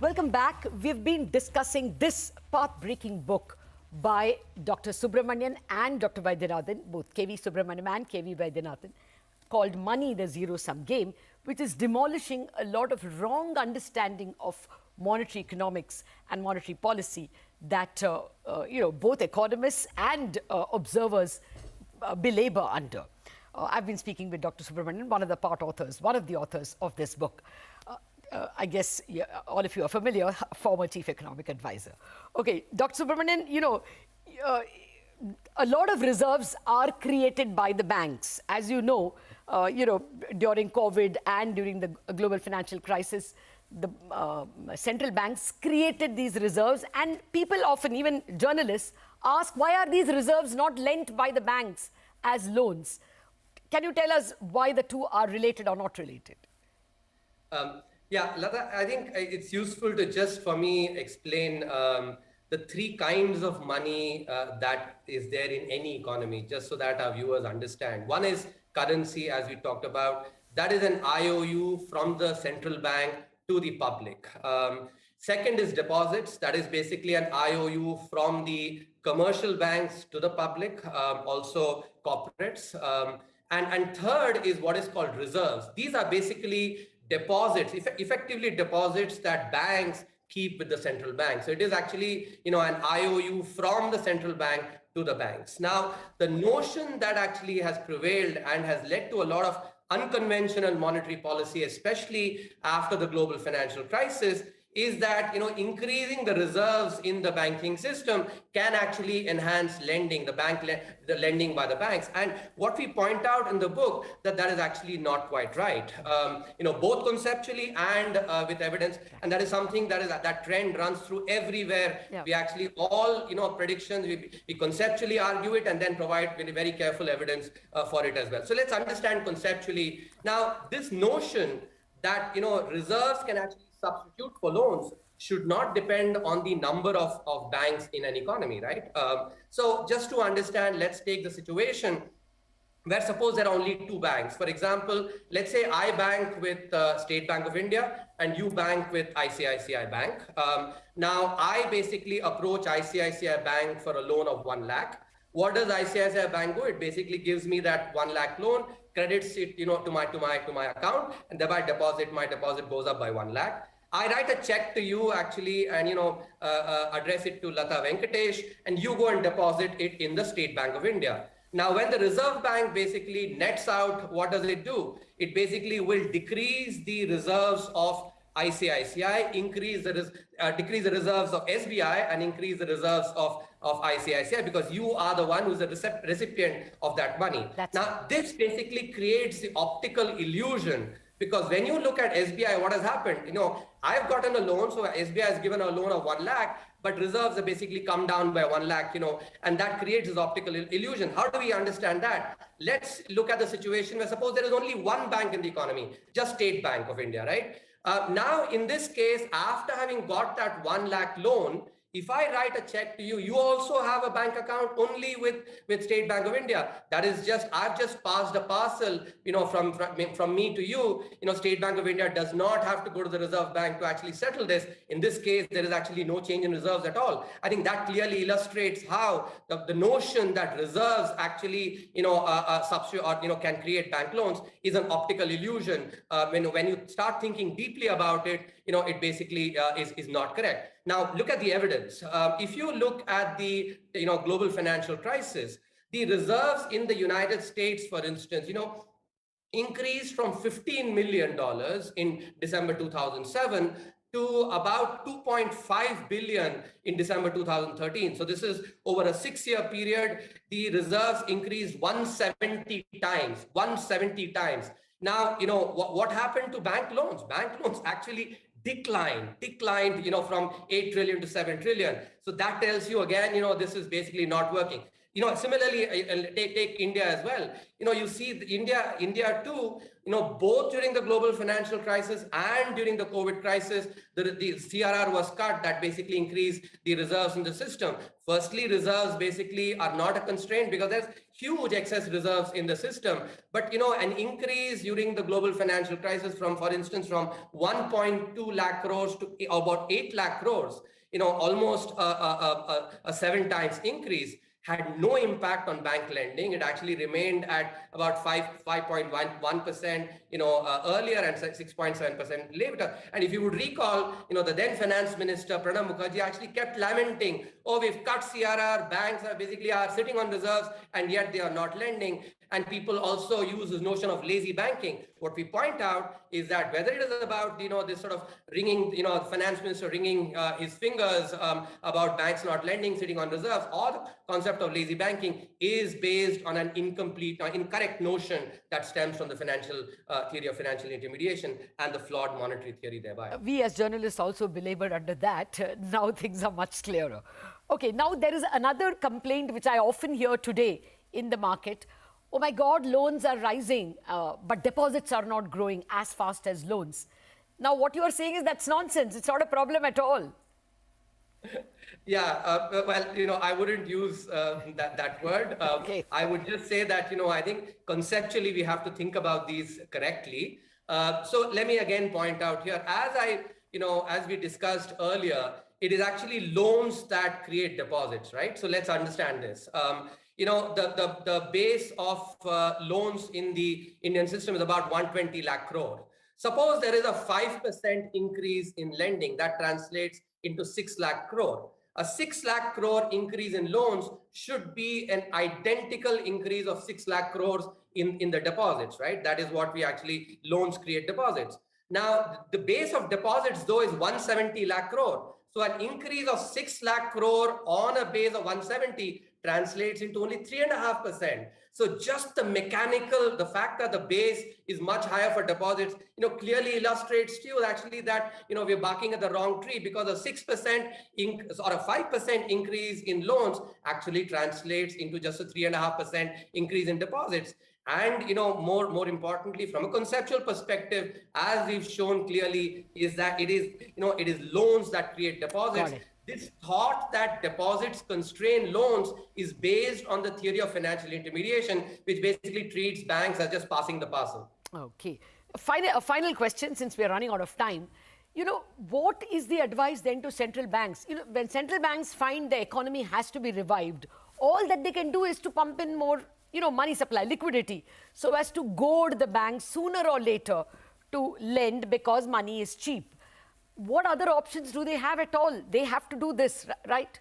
Welcome back. We've been discussing this path-breaking book by Dr. Subramanian and Dr. Vaidyanathan, both K.V. Subramanian and K.V. Vaidyanathan, called Money, the Zero-Sum Game, which is demolishing a lot of wrong understanding of monetary economics and monetary policy that both economists and observers belabor under. I've been speaking with Dr. Subramanian, one of the authors of this book. I guess all of you are familiar, former chief economic advisor. Okay, Dr. Subramanian, a lot of reserves are created by the banks. As you know, during COVID and during the global financial crisis, the central banks created these reserves, and people often, even journalists, ask, why are these reserves not lent by the banks as loans? Can you tell us why the two are related or not related? Yeah, Lata, I think it's useful to just, for me, explain the three kinds of money that is there in any economy, just so that our viewers understand. One is currency, as we talked about. That is an IOU from the central bank to the public. Second is deposits. That is basically an IOU from the commercial banks to the public, also corporates. And third is what is called reserves. These are basically deposits, effectively deposits that banks keep with the central bank. So it is actually, an IOU from the central bank to the banks. Now, the notion that actually has prevailed and has led to a lot of unconventional monetary policy, especially after the global financial crisis, is that increasing the reserves in the banking system can actually enhance lending, the lending by the banks. And what we point out in the book that is actually not quite right. Both conceptually and with evidence, and that is something that trend runs through everywhere. Yeah. We actually all predictions. We conceptually argue it and then provide very careful evidence for it as well. So let's understand conceptually now this notion that reserves can actually substitute for loans should not depend on the number of banks in an economy, right? So just to understand, let's take the situation where suppose there are only two banks. For example, let's say I bank with State Bank of India and you bank with ICICI Bank. Now I basically approach ICICI Bank for a loan of 1 lakh. What does ICICI Bank do? It basically gives me that 1 lakh loan, credits it to my account, and thereby my deposit goes up by 1 lakh. I write a check to you actually and address it to Lata Venkatesh, and you go and deposit it in the State Bank of India. Now when the Reserve Bank basically nets out, what does it do? It basically will decrease the reserves of ICICI, decrease the reserves of SBI, and increase the reserves of ICICI, because you are the one who's the recipient of that money. Now, this basically creates the optical illusion, because when you look at SBI, what has happened? I've gotten a loan, so SBI has given a loan of 1 lakh, but reserves have basically come down by 1 lakh, and that creates this optical illusion. How do we understand that? Let's look at the situation where suppose there is only one bank in the economy, just State Bank of India, right? Now, in this case, after having got that 1 lakh loan, if I write a check to you, you also have a bank account only with State Bank of India. That is I've just passed a parcel, from me to you. State Bank of India does not have to go to the Reserve Bank to actually settle this. In this case, there is actually no change in reserves at all. I think that clearly illustrates how the notion that reserves actually, substitute or, can create bank loans is an optical illusion. When you start thinking deeply about it, it basically is not correct. Now, look at the evidence. If you look at the global financial crisis, the reserves in the United States, for instance, increased from $15 million in December 2007 to about 2.5 billion in December 2013. So this is over a 6-year period. The reserves increased 170 times, 170 times. Now, what happened to bank loans? Bank loans actually declined, from 8 trillion to 7 trillion. So that tells you again, this is basically not working. Similarly, take India as well. You see India too, both during the global financial crisis and during the COVID crisis, the CRR was cut. That basically increased the reserves in the system. Firstly, reserves basically are not a constraint because there's huge excess reserves in the system. But, an increase during the global financial crisis for instance, from 1.2 lakh crores to about 8 lakh crores, almost a 7 times increase, had no impact on bank lending. It actually remained at about 5.1%, earlier, and 6.7% later. And if you would recall, the then finance minister, Pranab Mukherjee, actually kept lamenting, oh, we've cut CRR, banks are sitting on reserves, and yet they are not lending. And people also use this notion of lazy banking. What we point out is that whether it is about, this sort of ringing, the finance minister ringing his fingers about banks not lending, sitting on reserves, or the concept of lazy banking is based on an incomplete or incorrect notion that stems from the financial theory of financial intermediation and the flawed monetary theory thereby. We as journalists also belabored under that. Now things are much clearer. Okay, now there is another complaint which I often hear today in the market. Oh my God, loans are rising, but deposits are not growing as fast as loans. Now, what you are saying is that's nonsense. It's not a problem at all. Yeah, well, I wouldn't use that word. Okay. I would just say that, I think conceptually we have to think about these correctly. So let me again point out here, as we discussed earlier, it is actually loans that create deposits, right? So let's understand this. The base of loans in the Indian system is about 120 lakh crore. Suppose there is a 5% increase in lending, that translates into 6 lakh crore. A 6 lakh crore increase in loans should be an identical increase of 6 lakh crores in the deposits, right? That is what loans create deposits. Now, the base of deposits though is 170 lakh crore. So an increase of 6 lakh crore on a base of 170 translates into only 3.5%. So just the fact that the base is much higher for deposits, clearly illustrates to you actually that, we're barking at the wrong tree, because a 6% or a 5% increase in loans actually translates into just a 3.5% increase in deposits. And, more importantly, from a conceptual perspective, as we've shown clearly, is that it is loans that create deposits. This thought that deposits constrain loans is based on the theory of financial intermediation, which basically treats banks as just passing the parcel. Okay. A final question, since we're running out of time. What is the advice then to central banks? When central banks find the economy has to be revived, all that they can do is to pump in more, money supply, liquidity, so as to goad the banks sooner or later to lend because money is cheap. What other options do they have at all? They have to do this, right?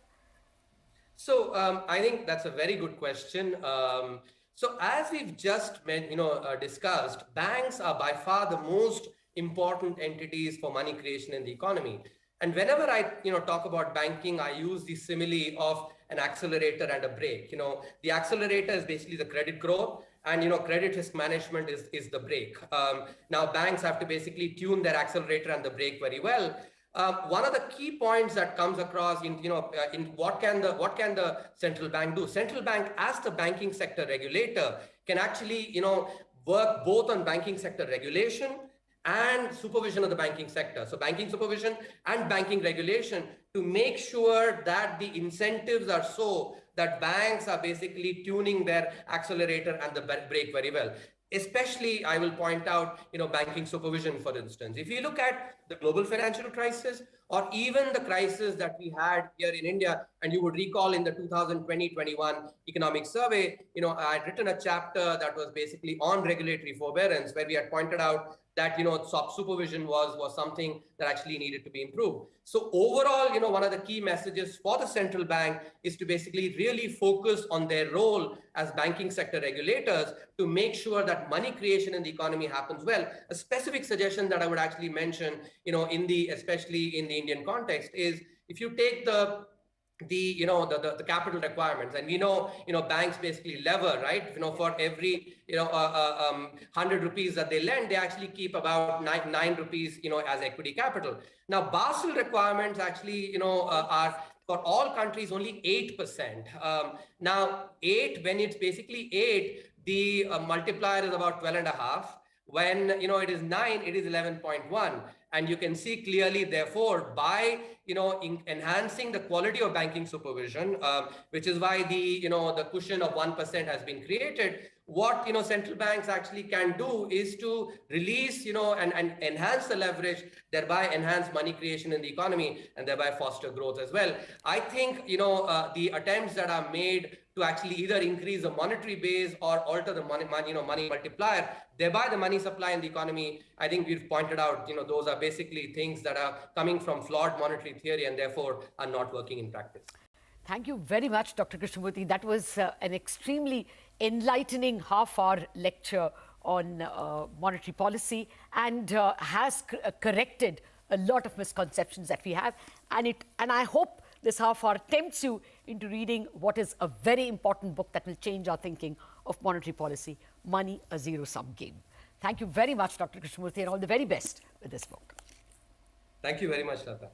So I think that's a very good question. So as we've just discussed, banks are by far the most important entities for money creation in the economy. And whenever I talk about banking, I use the simile of an accelerator and a brake. The accelerator is basically the credit growth, and credit risk management is the brake. Now banks have to basically tune their accelerator and the brake very well. One of the key points that comes across in what can the central bank do? Central bank, as the banking sector regulator, can actually work both on banking sector regulation and supervision of the banking sector. So banking supervision and banking regulation, to make sure that the incentives are so that banks are basically tuning their accelerator and the brake very well. Especially, I will point out, banking supervision, for instance. If you look at the global financial crisis, or even the crisis that we had here in India, and you would recall in the 2020-21 economic survey, I had written a chapter that was basically on regulatory forbearance, where we had pointed out that, supervision was something that actually needed to be improved. So overall, one of the key messages for the central bank is to basically really focus on their role as banking sector regulators to make sure that money creation in the economy happens well. A specific suggestion that I would actually mention, especially in the Indian context, is if you take the capital requirements, and we know banks basically lever, right? For every 100 rupees that they lend, they actually keep about 9 rupees as equity capital. Now Basel requirements actually are for all countries only 8%. Now, 8, when it's basically 8, the multiplier is about 12 and a half. When it is 9, it is 11.1. And you can see clearly, therefore, by enhancing the quality of banking supervision, which is why the cushion of 1% has been created. What central banks actually can do is to release and enhance the leverage, thereby enhance money creation in the economy and thereby foster growth as well. I think the attempts that are made to actually either increase the monetary base or alter the money multiplier, thereby the money supply in the economy, I think we've pointed out those are basically things that are coming from flawed monetary theory and therefore are not working in practice. Thank you very much, Dr. Krishnamurthy. That was an extremely enlightening half-hour lecture on monetary policy and has corrected a lot of misconceptions that we have. And I hope this half-hour tempts you into reading what is a very important book that will change our thinking of monetary policy, Money, a Zero-Sum Game. Thank you very much, Dr. Krishnamurthy, and all the very best with this book. Thank you very much, Lata.